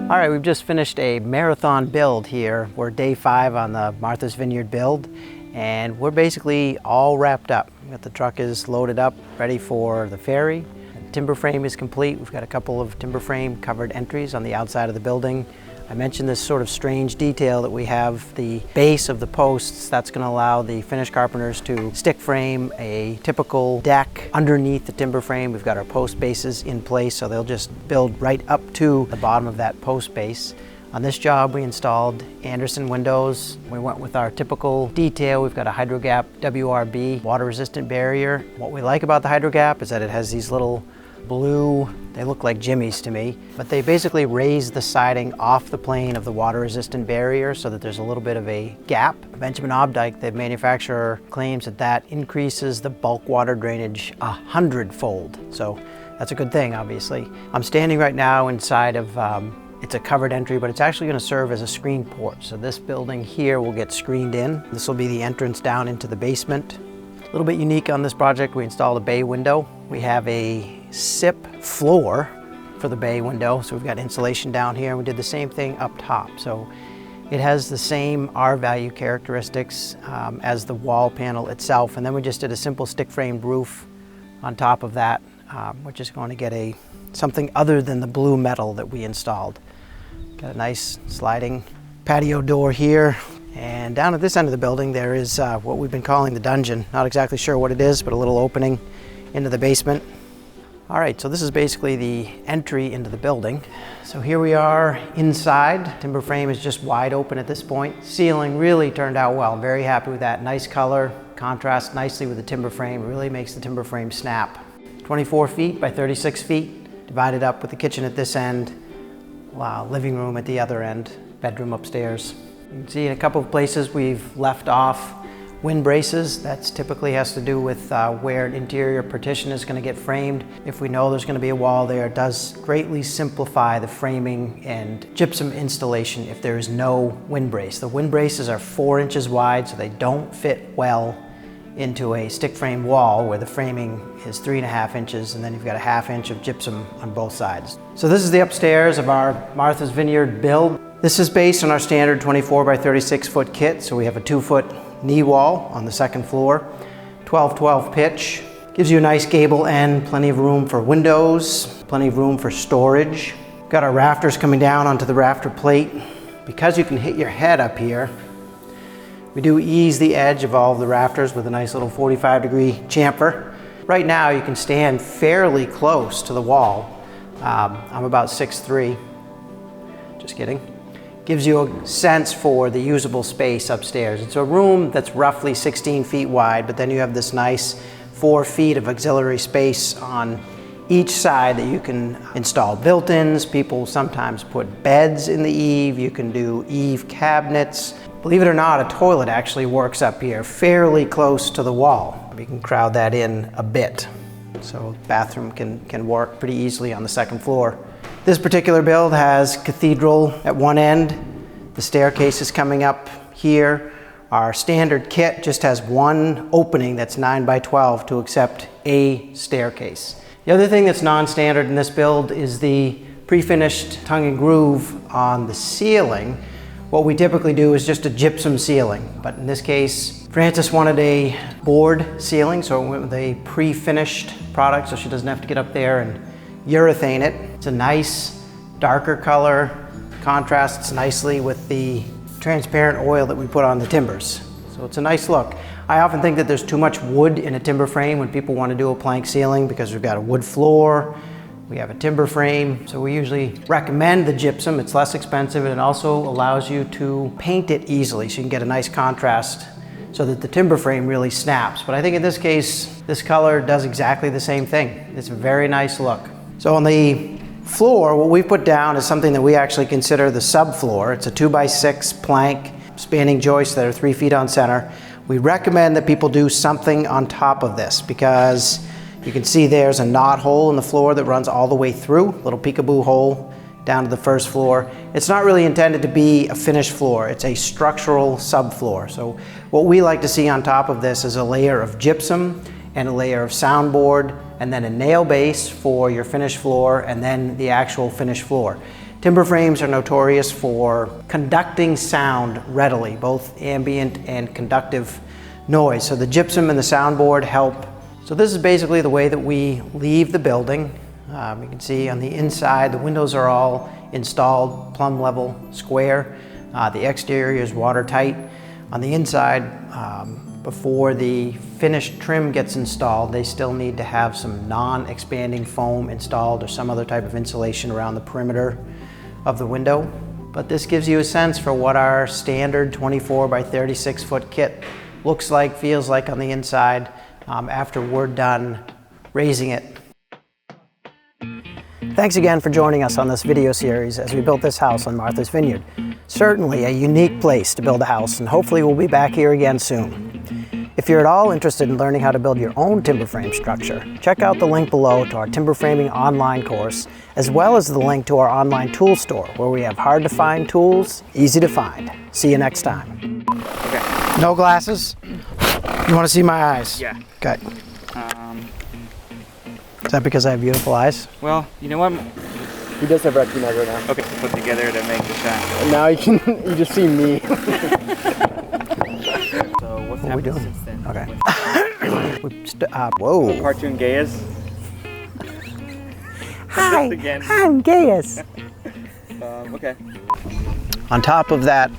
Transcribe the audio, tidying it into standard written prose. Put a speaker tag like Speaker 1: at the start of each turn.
Speaker 1: All right, we've just finished a marathon build here. We're day 5 on the Martha's Vineyard build, and we're basically all wrapped up. The truck is loaded up, ready for the ferry. The timber frame is complete. We've got a couple of timber frame covered entries on the outside of the building. I mentioned this sort of strange detail that we have the base of the posts. That's going to allow the finish carpenters to stick frame a typical deck underneath the timber frame. We've got our post bases in place, so they'll just build right up to the bottom of that post base. On this job, we installed Anderson windows. We went with our typical detail. We've got a HydroGap WRB water-resistant barrier. What we like about the HydroGap is that it has these little blue, they look like jimmies to me, but they basically raise the siding off the plane of the water-resistant barrier so that there's a little bit of a gap. Benjamin Obdyke, the manufacturer, claims that that increases the bulk water drainage 100-fold. So that's a good thing, obviously. I'm standing right now inside of, it's a covered entry, but it's actually going to serve as a screen porch. So this building here will get screened in. This will be the entrance down into the basement. A little bit unique on this project, we installed a bay window. We have a SIP floor for the bay window, so we've got insulation down here. We did the same thing up top, so it has the same R-value characteristics as the wall panel itself, and then we just did a simple stick-framed roof on top of that, which is going to get something other than the blue metal that we installed. Got a nice sliding patio door here. And down at this end of the building, there is what we've been calling the dungeon. Not exactly sure what it is, but a little opening into the basement. All right, so this is basically the entry into the building. So here we are inside. Timber frame is just wide open at this point. Ceiling really turned out well. I'm very happy with that. Nice color, contrasts nicely with the timber frame. It really makes the timber frame snap. 24 feet by 36 feet, divided up with the kitchen at this end, living room at the other end, bedroom upstairs. You can see in a couple of places we've left off wind braces. That's typically has to do with where an interior partition is going to get framed. If we know there's going to be a wall there, it does greatly simplify the framing and gypsum installation if there is no wind brace. The wind braces are 4 inches wide, so they don't fit well into a stick frame wall where the framing is 3.5 inches, and then you've got a 1/2 inch of gypsum on both sides. So this is the upstairs of our Martha's Vineyard build. This is based on our standard 24 by 36 foot kit, so we have a 2-foot knee wall on the second floor, 12-12 pitch. Gives you a nice gable end, plenty of room for windows, plenty of room for storage. Got our rafters coming down onto the rafter plate. Because you can hit your head up here, we do ease the edge of all of the rafters with a nice little 45-degree chamfer. Right now you can stand fairly close to the wall. I'm about 6'3", just kidding. Gives you a sense for the usable space upstairs. It's a room that's roughly 16 feet wide, but then you have this nice 4 feet of auxiliary space on each side that you can install built-ins. People sometimes put beds in the eave. You can do eave cabinets. Believe it or not, a toilet actually works up here fairly close to the wall. We can crowd that in a bit. So bathroom can work pretty easily on the second floor. This particular build has cathedral at one end. The staircase is coming up here. Our standard kit just has one opening that's 9 by 12 to accept a staircase. The other thing that's non-standard in this build is the pre-finished tongue and groove on the ceiling. What we typically do is just a gypsum ceiling, but in this case, Frances wanted a board ceiling, so it went with a pre-finished product so she doesn't have to get up there and urethane it. It's a nice darker color, contrasts nicely with the transparent oil that we put on the timbers. So it's a nice look. I often think that there's too much wood in a timber frame when people want to do a plank ceiling because we've got a wood floor, we have a timber frame, so we usually recommend the gypsum. It's less expensive and it also allows you to paint it easily so you can get a nice contrast so that the timber frame really snaps. But I think in this case, this color does exactly the same thing. It's a very nice look. So on the floor, what we've put down is something that we actually consider the subfloor. It's a 2x6 plank spanning joists that are 3 feet on center. We recommend that people do something on top of this because you can see there's a knot hole in the floor that runs all the way through, little peekaboo hole down to the first floor. It's not really intended to be a finished floor. It's a structural subfloor. So what we like to see on top of this is a layer of gypsum and a layer of soundboard, and then a nail base for your finished floor, and then the actual finished floor. Timber frames are notorious for conducting sound readily, both ambient and conductive noise. So the gypsum and the soundboard help. So this is basically the way that we leave the building. You can see on the inside, the windows are all installed plumb level square. The exterior is watertight. On the inside, before the finished trim gets installed, they still need to have some non-expanding foam installed or some other type of insulation around the perimeter of the window. But this gives you a sense for what our standard 24 by 36 foot kit looks like, feels like on the inside after we're done raising it. Thanks again for joining us on this video series as we built this house on Martha's Vineyard. Certainly a unique place to build a house, and hopefully we'll be back here again soon. If you're at all interested in learning how to build your own timber frame structure, check out the link below to our timber framing online course, as well as the link to our online tool store, where we have hard to find tools, easy to find. See you next time.
Speaker 2: Okay.
Speaker 1: No glasses? You want to see my eyes?
Speaker 2: Yeah.
Speaker 1: Okay. Is that because I have beautiful eyes?
Speaker 2: Well, you know what?
Speaker 3: He does have retinal right now.
Speaker 2: Okay, put together to make the shot.
Speaker 3: And now you just see me.
Speaker 2: So what's
Speaker 1: What are we doing?
Speaker 2: since then?
Speaker 1: Okay. Whoa.
Speaker 2: Cartoon Gaius.
Speaker 1: Hi,
Speaker 2: Again.
Speaker 1: I'm Gaius.
Speaker 2: Okay.
Speaker 1: On top of that